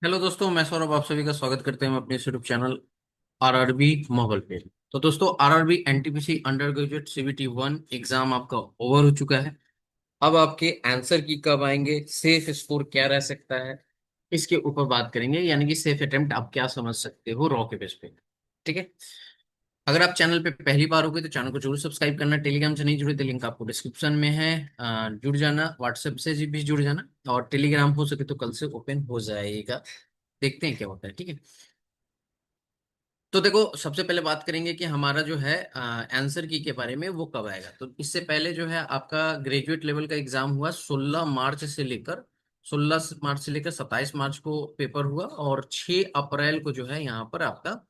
Hello दोस्तों, मैं सौरभ आप सभी का स्वागत करते हैं अपने यूट्यूब चैनल आरआरबी मोबाइल पे। तो दोस्तों, RRB NTPC under graduate CBT 1 exam आपका ओवर हो चुका है। अब आपके आंसर की कब आएंगे, सेफ स्कोर क्या रह सकता है, इसके ऊपर बात करेंगे। यानी कि सेफ अटेम्प्ट आप क्या समझ सकते हो रॉ के बेस पे। ठीक है। अगर आप चैनल पे पहली बार हो गए तो चैनल को जरूर सब्सक्राइब करना। टेलीग्राम से नहीं जुड़े तो लिंक आपको डिस्क्रिप्शन में है। जुड़ जाना, व्हाट्सएप से भी जुड़ जाना, और टेलीग्राम हो सके तो कल से ओपन हो जाएगा। देखते हैं क्या होता है। ठीक है। तो देखो, सबसे पहले बात करेंगे कि हमारा जो है आंसर की के बारे में वो कब आएगा। तो इससे पहले जो है आपका ग्रेजुएट लेवल का एग्जाम हुआ 16 मार्च से लेकर 27 मार्च को पेपर हुआ, और 6 अप्रैल को जो है यहाँ पर आपका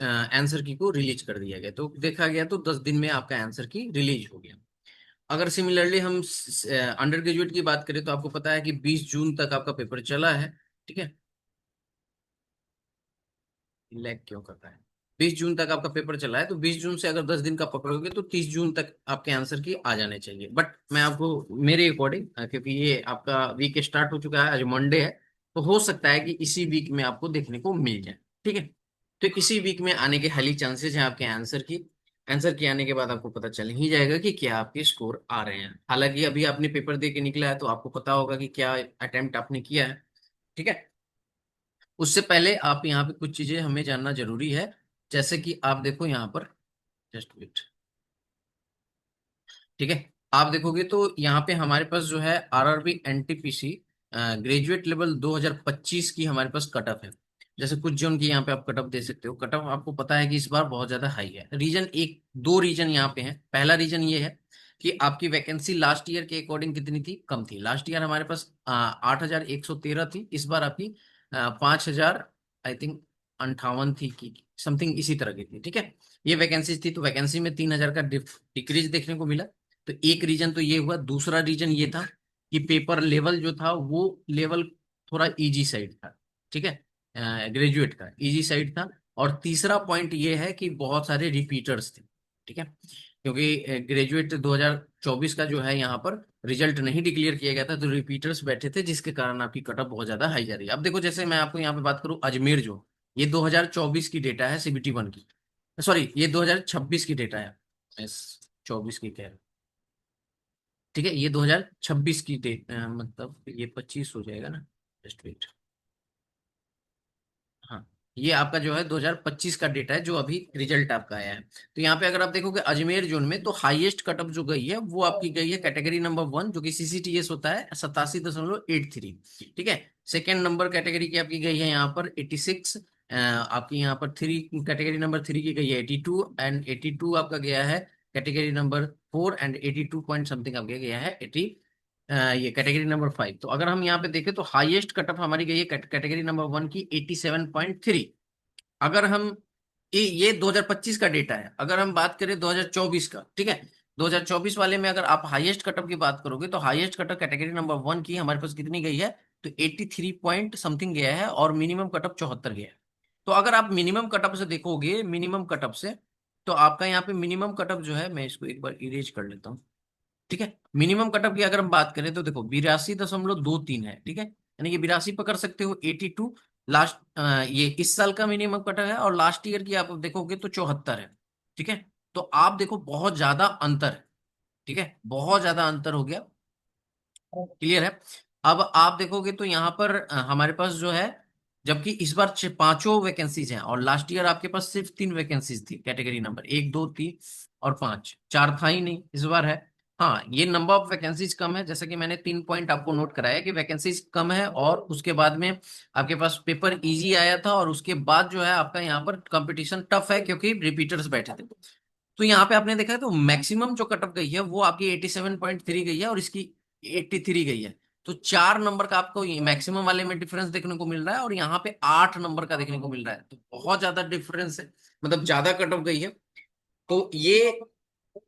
आंसर की को रिलीज कर दिया गया। तो देखा गया तो 10 दिन में आपका आंसर की रिलीज हो गया। अगर सिमिलरली हम अंडर ग्रेजुएट की बात करें तो आपको पता है कि 20 जून तक आपका पेपर चला है। ठीक है। लैग क्यों करता है? 20 जून तक आपका पेपर चला है, तो 20 जून से अगर 10 दिन का पकड़ोगे तो 30 जून तक आपके आंसर की आ जाने चाहिए। बट मैं आपको मेरे अकॉर्डिंग, क्योंकि ये आपका वीक स्टार्ट हो चुका है, आज मंडे है, तो हो सकता है कि इसी वीक में आपको देखने को मिल जाए। ठीक है। तो इसी वीक में आने के हाई चांसेस हैं आपके आंसर की। आंसर की आने के बाद आपको पता चल ही जाएगा कि क्या आपके स्कोर आ रहे हैं। हालांकि अभी आपने पेपर दे के निकला है तो आपको पता होगा कि क्या अटेम्प्ट आपने किया है। ठीक है। उससे पहले आप यहाँ पे कुछ चीजें हमें जानना जरूरी है। जैसे कि आप देखो यहाँ पर, जस्ट वेट। ठीक है। आप देखोगे तो यहाँ पे हमारे पास जो है आरआरबी एनटीपीसी ग्रेजुएट लेवल 2025 की हमारे पास कट ऑफ है। जैसे कुछ जोन की यहाँ पे आप कट ऑफ दे सकते हो। कट ऑफ आपको पता है कि इस बार बहुत ज्यादा हाई है। रीजन एक दो रीजन यहाँ पे है। पहला रीजन ये है कि आपकी वैकेंसी लास्ट ईयर के अकॉर्डिंग कितनी थी, कम थी। लास्ट ईयर हमारे पास 8,113 थी। इस बार आपकी 5,000 आई थिंक 58 थी की समथिंग इसी तरह की थी। ठीक है। ये वैकेंसी थी, तो वैकेंसी में 3,000 का डिक्रीज देखने को मिला। तो एक रीजन तो ये हुआ। दूसरा रीजन ये था कि पेपर लेवल जो था वो लेवल थोड़ा इजी साइड था। ठीक है। ग्रेजुएट का इजी साइड था। और तीसरा पॉइंट ये है कि बहुत सारे रिपीटर्स थे। ठीक है। क्योंकि ग्रेजुएट 2024 का जो है यहाँ पर रिजल्ट नहीं डिक्लेयर किया गया था, तो रिपीटर्स बैठे थे, जिसके कारण आपकी कट ऑफ बहुत ज्यादा हाई जा रही है। अब देखो, जैसे मैं आपको यहाँ पे बात करूँ, अजमेर जो ये 2024 की डेटा है सीबीटी 1 की। सॉरी, ये 2026 की डेटा है। मैं 24 की कह रहा हूँ। ठीक है। ये 2026 की डेट, मतलब ये 25 हो जाएगा ना। Just wait. हाँ, ये आपका जो है 2025 का डेटा है जो अभी रिजल्ट आपका आया है। तो यहाँ पे अगर आप देखोगे अजमेर जोन में, तो हाईएस्ट कटअप जो गई है वो आपकी गई है कैटेगरी नंबर 1, जो कि सीसीटीएस होता है, 87.83। ठीक है। सेकेंड नंबर कैटेगरी की आपकी गई है यहाँ पर 86। आपकी यहाँ पर थ्री कैटेगरी नंबर 3 की गई है 82, एंड 82 आपका गया है category number 4, and 82 point something आपका गया है 80। ये कैटेगरी नंबर 5। तो अगर हम यहाँ पे देखें तो हाईएस्ट कट ऑफ हमारी गई है कैटेगरी नंबर 1 की 87.3। अगर हम ये 2025 का डेटा है। अगर हम बात करें 2024 का, ठीक है, 2024 वाले में अगर आप हाईएस्ट कट ऑफ की बात करोगे तो highest cut off category number 1 की हमारे पास कितनी गई है, तो 83 पॉइंट समथिंग गया है, और मिनिमम कट ऑफ 74 गया है। तो अगर आप मिनिमम कट ऑफ से देखोगे, मिनिमम कट ऑफ से, तो आपका यहाँ पे मिनिमम कट ऑफ जो है, मैं इसको एक बार इरेज कर लेता हूँ। ठीक है। मिनिमम कटअप की अगर हम बात करें तो देखो 82.23 है। ठीक है। यानी कि 82 पकड़ सकते हो, 82 लास्ट, ये इस साल का मिनिमम कटअप है, और लास्ट ईयर की आप देखोगे तो 74 है। ठीक है। तो आप देखो बहुत ज्यादा अंतर है। ठीक है, बहुत ज्यादा अंतर हो गया। क्लियर है। अब आप देखोगे तो यहाँ पर हमारे पास जो है, जबकि इस बार पांचों वैकेंसीज हैं, और लास्ट ईयर आपके पास सिर्फ 3 वैकेंसीज थी कैटेगरी नंबर 1, 2, 3 और 5, 4 था ही नहीं। इस बार है। हाँ, ये नंबर ऑफ वैकेंसीज कम है, जैसे कि मैंने 3 पॉइंट आपको नोट कराया कि वैकेंसीज कम है, और उसके बाद में आपके पास पेपर इजी आया था, और उसके बाद जो है आपका यहाँ पर कंपटीशन टफ है क्योंकि रिपीटर्स बैठे थे। तो यहाँ पे आपने देखा है तो मैक्सिमम जो कट ऑफ गई है वो आपकी 87.3 गई है, और इसकी 83 गई है। तो 4 नंबर का आपको मैक्सिमम वाले में डिफरेंस देखने को मिल रहा है, और यहाँ पे 8 नंबर का देखने को मिल रहा है। तो बहुत ज्यादा डिफरेंस है, मतलब ज्यादा कट ऑफ गई है। तो ये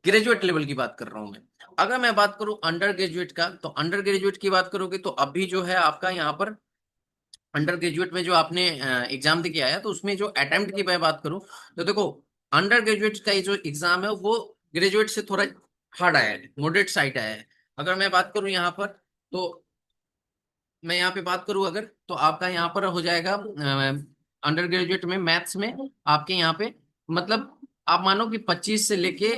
ग्रेजुएट लेवल की बात कर रहा हूं मैं। अगर मैं बात करूं अंडर ग्रेजुएट का, तो अंडर ग्रेजुएट की बात करोगे तो अभी जो है आपका यहाँ पर अंडर ग्रेजुएट में जो आपने एग्जाम दे के आया, तो उसमें जो अटेम्प्ट की मैं बात करूं, तो देखो अंडर ग्रेजुएट का ये जो एग्जाम है वो ग्रेजुएट से थोड़ा हार्ड आया है, मॉडरेट साइड आया है। अगर मैं बात करूं यहाँ पर, तो मैं यहाँ पे बात करूँ अगर, तो आपका यहाँ पर हो जाएगा अंडर ग्रेजुएट में मैथ्स में आपके यहाँ पे, मतलब आप मानो कि 25 से लेके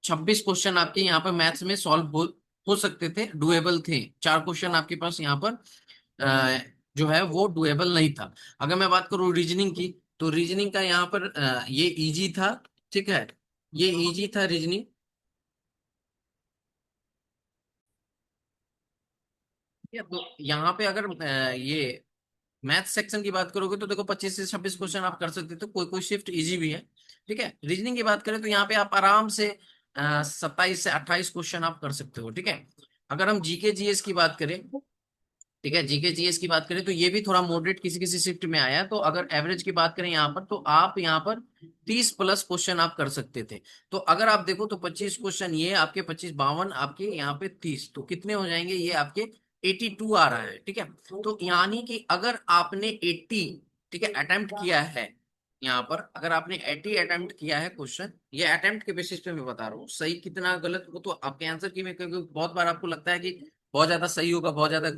26 क्वेश्चन आपके यहाँ पर मैथ्स में सॉल्व हो सकते थे, डुएबल थे। 4 क्वेश्चन आपके पास यहाँ पर अ, जो है वो डुएबल नहीं था। अगर मैं बात करूँ रीजनिंग की, तो रीजनिंग का यहाँ पर ये इजी था, ठीक है, ये इजी था रीजनिंग। तो यहाँ पे अगर ये मैथ सेक्शन की बात करोगे तो देखो 25 से 26 क्वेश्चन आप कर सकते हो, कोई कोई शिफ्ट इजी भी है। ठीक है, रीजनिंग की बात करें तो यहाँ पे आप आराम से 27 से 28 क्वेश्चन आप कर सकते हो। ठीक है, अगर हम जीके जीएस की बात करें, ठीक है, जीके जीएस की बात करें तो ये भी थोड़ा मॉडरेट किसी किसी शिफ्ट में आया है। तो अगर एवरेज की बात करें यहाँ पर, तो आप यहाँ पर 30 प्लस क्वेश्चन आप कर सकते थे। तो अगर आप देखो तो 25 क्वेश्चन ये आपके 25 52 आपके यहाँ पे 30, तो कितने हो जाएंगे ये आपके 82 आ रहा है। ठीक है, तो यानी कि अगर आपने 80, ठीक है, अटेम्प्ट किया है, यहाँ पर अगर आपने 80 अटेम्प्ट किया है क्वेश्चन, ये अटेम्प्ट के बेसिस पे मैं बता रहा हूँ, सही कितना गलत वो तो आपके आंसर की में, क्योंकि बहुत बार आपको लगता है कि बहुत ज्यादा सही होगा, बहुत ज्यादा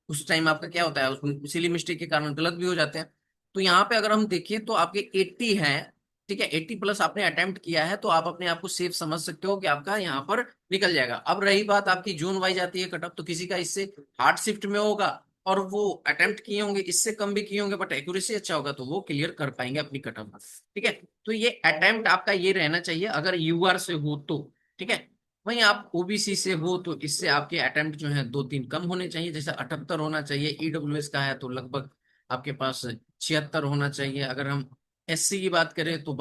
उस टाइम आपका क्या होता है, उसमें सिली मिस्टेक के कारण गलत भी हो जाते हैं। तो यहाँ पे अगर हम देखें तो आपके 80 हैं, ठीक है, 80 प्लस आपने अटेम्प्ट किया है, तो आप अपने आप को सेफ समझ सकते हो कि आपका यहाँ पर निकल जाएगा। अब रही बात आपकी जोन वाइज आती है कटअप, तो किसी का इससे हार्ड शिफ्ट में होगा और वो अटेम्प्ट किए होंगे इससे कम भी किए होंगे, बट एक्यूरेसी अच्छा होगा तो वो क्लियर कर पाएंगे अपनी कटअप। ठीक है, तो ये अटेम्प्ट आपका ये रहना चाहिए अगर यूआर से हो तो। ठीक है, वहीं आप ओबीसी से हो तो इससे आपके अटेम्प्ट जो है 2 3 कम होने चाहिए, जैसे 78 होना चाहिए। ईडब्ल्यूएस का है तो लगभग आपके पास 76 होना चाहिए। अगर हम एससी की बात करें तो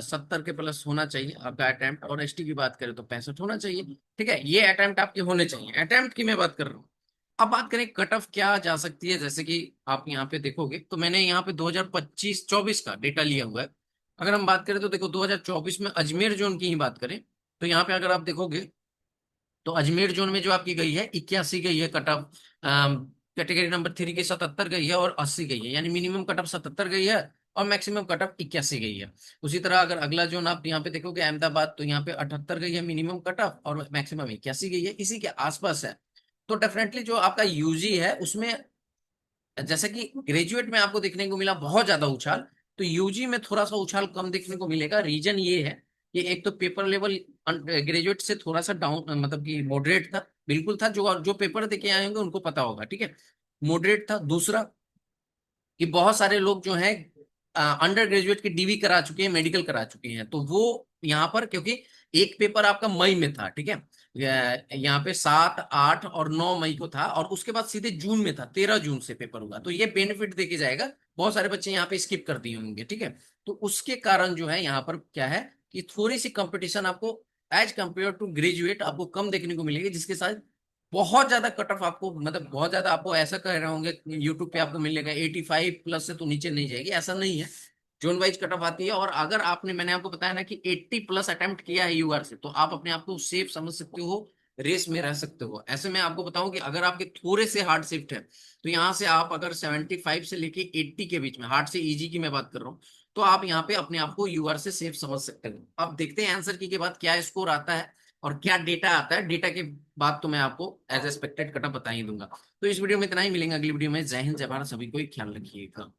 70 के प्लस होना चाहिए आपका अटेम्प्ट, और एसटी की बात करें तो 65 होना चाहिए। ठीक है, ये अटेम्प्ट आपके होने चाहिए, अटेम्प्ट की मैं बात कर रहा हूँ। अब बात करें कट ऑफ क्या जा सकती है, जैसे कि आप यहाँ पे देखोगे तो मैंने यहाँ पे 2025-24 का डेटा लिया हुआ है। अगर हम बात करें तो देखो 2024 में अजमेर जोन की ही बात करें, तो यहाँ पे अगर आप देखोगे तो अजमेर जोन में जो आपकी गई है 81 गई है कट ऑफ, कैटेगरी नंबर 3 की 77 गई है और 80 गई है, यानी मिनिमम कट ऑफ 77 गई है और मैक्सिमम कट ऑफ 81 गई है। उसी तरह अगर अगला जोन आप यहाँ पे देखोगे अहमदाबाद, तो यहाँ पे 78 गई है मिनिमम कट ऑफ और मैक्सिमम 81 गई है, इसी के आसपास है। तो डेफिनेटली जो आपका यूजी है उसमें, जैसे कि ग्रेजुएट में आपको देखने को मिला बहुत ज्यादा उछाल, तो यूजी में थोड़ा सा उछाल कम देखने को मिलेगा। रीजन ये है कि एक तो पेपर लेवल ग्रेजुएट से थोड़ा सा डाउन, मतलब कि मॉडरेट था, बिल्कुल था, जो जो पेपर देके आए होंगे उनको पता होगा। ठीक है, मॉडरेट था। दूसरा कि बहुत सारे लोग जो हैं अंडर ग्रेजुएट की डीवी करा चुके हैं, मेडिकल करा चुके हैं, तो वो यहाँ पर, क्योंकि एक पेपर आपका मई में था, ठीक है, यहाँ पे 7 8 और 9 मई को था, और उसके बाद सीधे जून में था, 13 जून से पेपर हुआ, तो ये बेनिफिट देके जाएगा। बहुत सारे बच्चे यहाँ पे स्किप कर दिए होंगे। ठीक है, तो उसके कारण जो है यहाँ पर क्या है कि थोड़ी सी कंपटीशन आपको एज कंपेयर टू ग्रेजुएट आपको कम देखने को मिलेगी, जिसके साथ बहुत ज्यादा कट ऑफ आपको, मतलब बहुत ज्यादा आपको ऐसा कह रहे होंगे यूट्यूब पे आपको मिलेगा 85 प्लस से तो नीचे नहीं जाएगी, ऐसा नहीं है। जोन वाइज कट ऑफ आती है, और अगर आपने, मैंने आपको बताया ना कि 80 प्लस अटेम्प्ट किया है यूआर से, तो आप अपने आप को सेफ समझ सकते हो, रेस में रह सकते हो। ऐसे में आपको बताऊं कि अगर आपके थोड़े से हार्ड शिफ्ट है, तो यहाँ से आप अगर 75 से लेके 80 के बीच में, हार्ड से इजी की मैं बात कर रहा हूँ, तो आप यहाँ पे अपने आप को यूआर से सेफ समझ सकते हो। अब देखते हैं आंसर की के बाद क्या स्कोर आता है और क्या डेटा आता है। डेटा के बाद तो मैं आपको एज एक्सपेक्टेड कटा बता ही दूंगा। तो इस वीडियो में इतना ही, मिलेंगे अगली वीडियो में। जय हिंद, जय भारत, सभी को ख्याल रखिएगा।